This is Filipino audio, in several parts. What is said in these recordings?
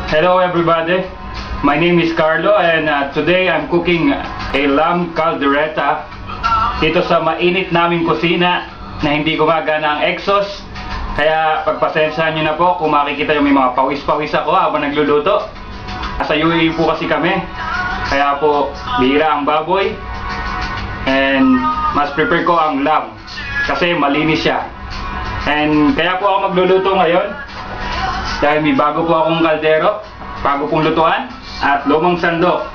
Hello everybody, my name is Carlo and today I'm cooking a lamb caldereta dito sa mainit naming kusina na hindi gumagana ang exhaust. Kaya pagpasensyahan nyo na po kung makikita yung may mga pawis-pawis ako habang nagluluto. Nasa UAE po kasi kami, kaya po bihira ang baboy and mas prepare ko ang lamb kasi malinis siya. And kaya po ako magluluto ngayon dahil may bago po akong kaldero, bago pong lutuan at lumang sandok.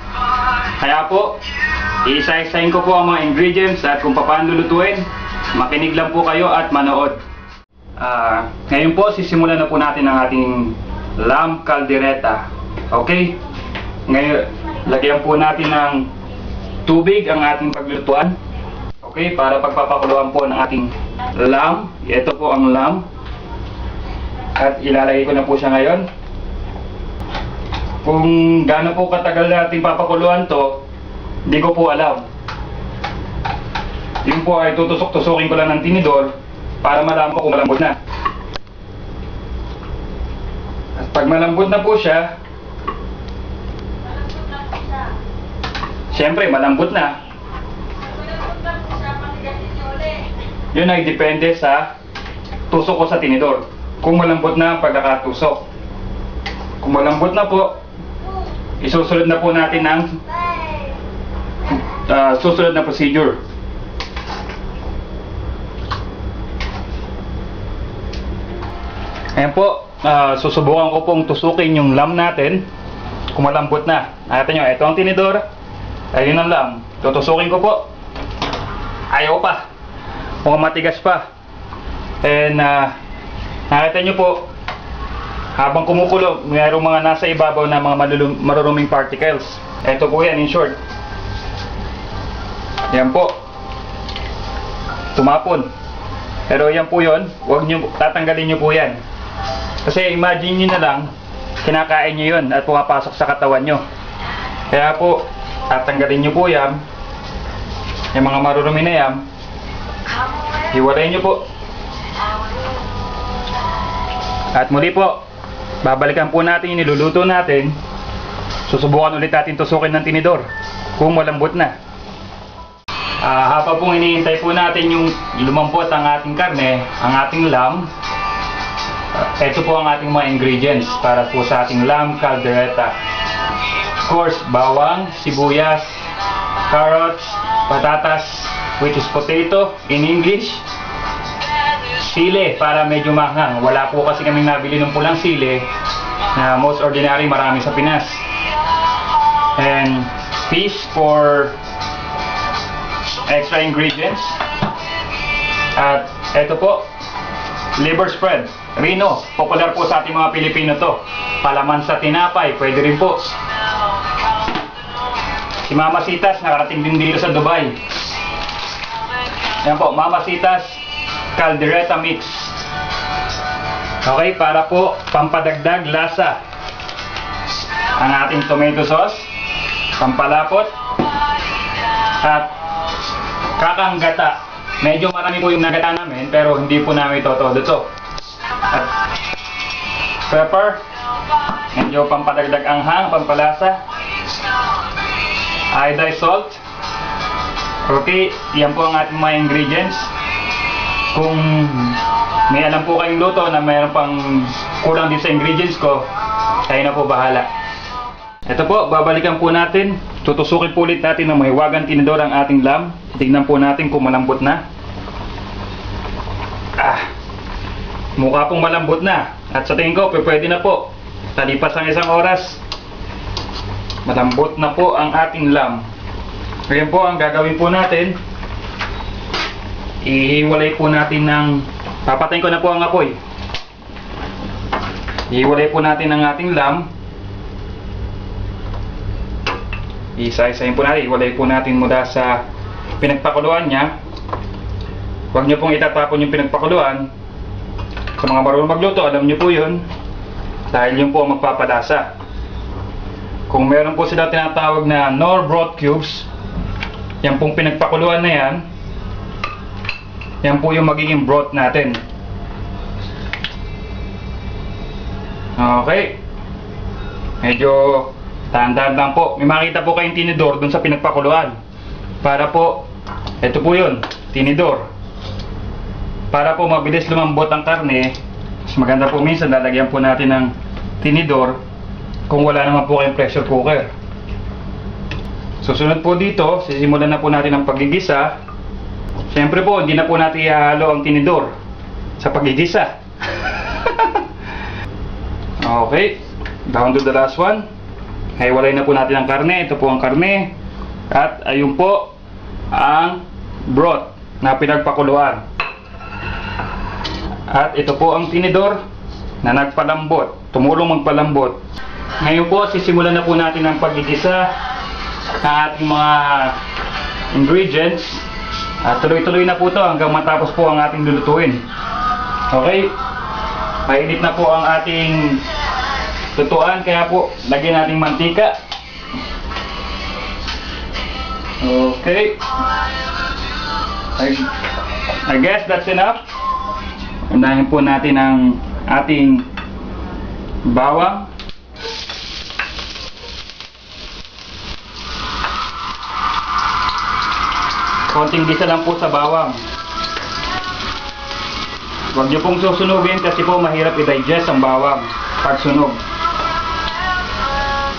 Kaya po isa-isahin ko po ang mga ingredients at kung paano lulutuin. Makinig lang po kayo at manood. Ngayon po sisimulan na po natin ang ating lamb caldereta. Okay? Ngayon lagyan po natin ng tubig ang ating paglulutuan. Okay, para pagpapakuluan po ng ating lamb. Ito po ang lamb. At ilalagay ko na po siya ngayon. Kung gaano po katagal natin papakuluan to, hindi ko po alam. Yun po ay tutusok-tusukin ko lang ng tinidor para malaman ko kung malambot na. At pag malambot na po siya, siyempre malambot na. Yun ay depende sa tusok ko sa tinidor. Kung malambot na ang pagkakatusok. Kung malambot na po, isusunod na po natin ang susunod na procedure. Ayan po, susubukan ko pong tusukin yung lamb natin kung malambot na. Nakita nyo, ito ang tinidor. Ayun ang lamb. Tutusukin ko po. Ayaw pa. Mukhang matigas pa. And nakita nyo po, habang kumukulo, mayroong mga nasa ibabaw na mga maruruming particles. Ito po yan in short. Yan po. Tumapon. Pero yan po yun, huwag nyo, tatanggalin nyo po yan. Kasi imagine nyo na lang, kinakain nyo yun at pumapasok sa katawan nyo. Kaya po, tatanggalin nyo po yan. Yung mga marurumi na yan, hiwalayin nyo po. At muli po, babalikan po natin yung niluluto natin. Susubukan ulit natin tusukin ng tinidor kung malambot na. Habang pong hinihintay po natin yung lumampot ang ating karne, ang ating lamb, ito po ang ating mga ingredients para po sa ating lamb caldereta. Of course, bawang, sibuyas, carrots, patatas, which is potato in English, sili para medyo maanghang. Wala po kasi kaming nabili ng pulang sili na most ordinary, marami sa Pinas. And fish for extra ingredients. At ito po, liver spread, Rino. Popular po sa ating mga Pilipino to. Palaman sa tinapay, pwede rin po. Si Mama Sitas, nakarating din dito sa Dubai. Yan po, Mama Sitas caldereta mix. Okay, para po pampadagdag lasa. Ang ating tomato sauce, pampalapot, at kakanggata. Medyo marami po yung nagata namin, pero hindi po namin todo to. At pepper, medyo pampadagdag anghang, pampalasa. Iodized salt. Okay, yan po ang ating mga ingredients. Kung may alam po kayong luto na mayroon pang kulang din sa ingredients ko, kayo na po bahala. Ito po, babalikan po natin. Tutusukin po ulit natin ng mahiwagang tinidor ang ating lamb. Tignan po natin kung malambot na. Mukha pong malambot na. At sa tingin ko, pwede na po. Talipas ang isang oras, malambot na po ang ating lamb. Ngayon po, ang gagawin po natin, ihiwalay po natin ng, papatayin ko na po ang apoy. Ihiwalay po natin ang ating lamb. Isa-isahin po natin, ihiwalay po natin mula sa pinagpakuluan niya. Huwag nyo pong itatapon yung pinagpakuluan. Sa mga marunong magluto, alam nyo po yun. Dahil yun po ang magpapalasa. Kung meron po sila tinatawag na Knorr broth cubes, yan pong pinagpakuluan na yan, yan po yung magiging broth natin. Okay. medyo tahan-tahan lang po. May makita po kayong tinidor dun sa pinagpakuluan. Para po, ito po yun, tinidor. Para po mabilis lumambot ang karne, mas maganda po minsan lalagyan po natin ng tinidor kung wala naman po kayong pressure cooker. Susunod po dito, sisimulan na po natin ang paggigisa. Siyempre po, hindi na po natin ihalo ang tinidor sa paggigisa. Okay, down to the last one. Hiwalay na po natin ang karne. Ito po ang karne. At ayun po ang broth na pinagpakuluan. At ito po ang tinidor na nagpalambot, tumulong magpalambot. Ngayon po, sisimulan na po natin ang paggigisa ng ating mga ingredients. At tuloy-tuloy na po ito hanggang matapos po ang ating lulutuin. Okay, mainit na po ang ating lutuan, kaya po lagyan natin mantika. Okay, I guess that's enough. Unahin po natin ang ating bawang. Konting gisa lang po sa bawang. Huwag niyo pong susunugin kasi po mahirap i-digest ang bawang pag sunog.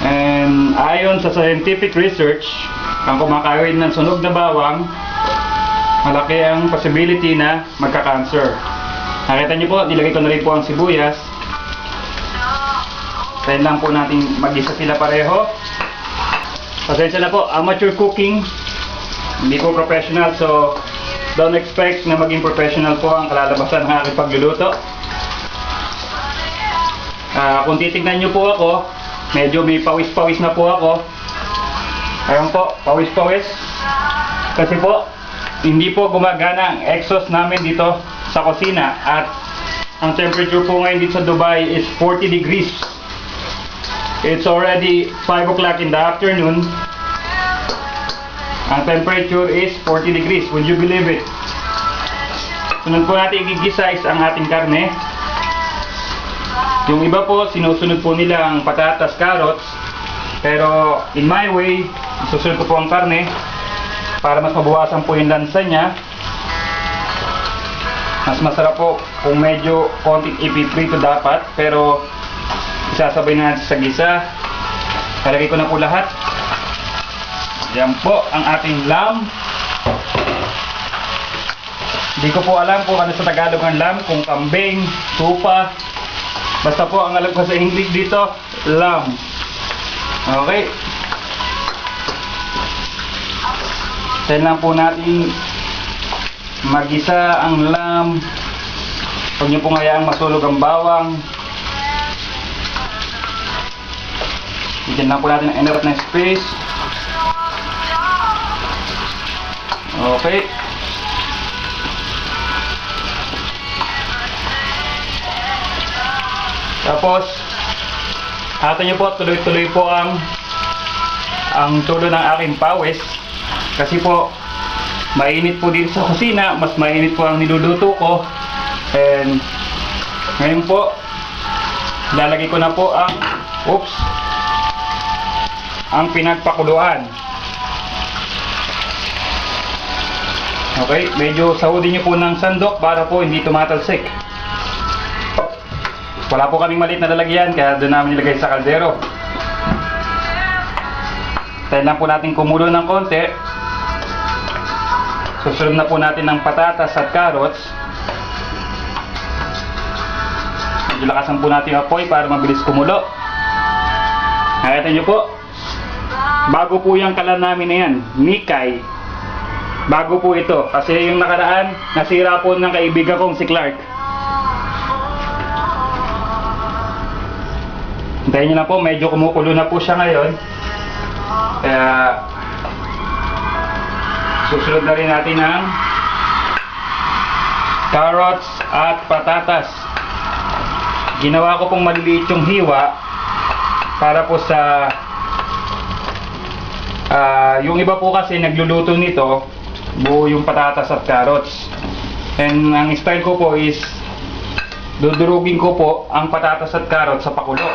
And ayon sa scientific research, ang kumakain ng sunog na bawang, malaki ang possibility na magka-cancer. Nakita niyo po, nilagay ko na rin po ang sibuyas. Kaya lang po natin mag-isa sila pareho. Pasensya na po, amateur cooking. Hindi po professional, so don't expect na maging professional po ang kalalabasan ng aking pagluluto. Kung titignan nyo po ako, medyo may pawis-pawis na po ako. Ayun po, pawis-pawis. Kasi po, hindi po gumagana ang exhaust namin dito sa kusina. At ang temperature po ngayon dito sa Dubai is 40 degrees. It's already 5 o'clock in the afternoon. Ang temperature is 40 degrees. Would you believe it? Sunod po natin igigisa is ang ating karne. Yung iba po, sinusunod po nila ang patatas, carrots. Pero in my way, susunod ko po ang karne para mas mabawasan po yung lansa niya. Mas masarap po kung medyo konting ipiprito dapat. Pero isasabay na natin sa gisa. Kalagay ko na po lahat. Yan po ang ating lamb. Hindi ko po alam kung ano sa Tagalog ang lamb, kung kambing, tupa. Basta po ang alam ko sa English dito, lamb. Okay. Then lang po natin magisa ang lamb. Huwag niyo pong hayaang masulog ang bawang. Bigyan lang po natin ng enough na space. Okay. Tapos, ato nyo po, tuloy-tuloy po ang tulo ng aking pawis. Kasi po, mainit po dito sa kusina, mas mainit po ang niluluto ko. And, ngayon po, lalagay ko na po ang pinagpakuluan. Okay, medyo sahudin nyo po ng sandok para po hindi tumatalsik. Wala po kaming maliit na lalagyan, kaya doon namin nilagay sa kaldero. Tayo lang po natin kumulo ng konti. Susunod na po natin ng patatas at carrots. Medyo lakasan po natin yung apoy para mabilis kumulo. Nakita nyo po, bago po yung kalan namin na yan, Mikay. Bago po ito, kasi yung nakaraan, nasira po ng kaibigan kong si Clark. Hintayin nyo na po, medyo kumukulo na po siya ngayon. Kaya, susunod na rin natin ang carrots at patatas. Ginawa ko pong maliliit yung hiwa para po sa yung iba po kasi nagluluto nito buo yung patatas at carrots. And ang style ko po is dudurugin ko po ang patatas at carrots sa pakulo.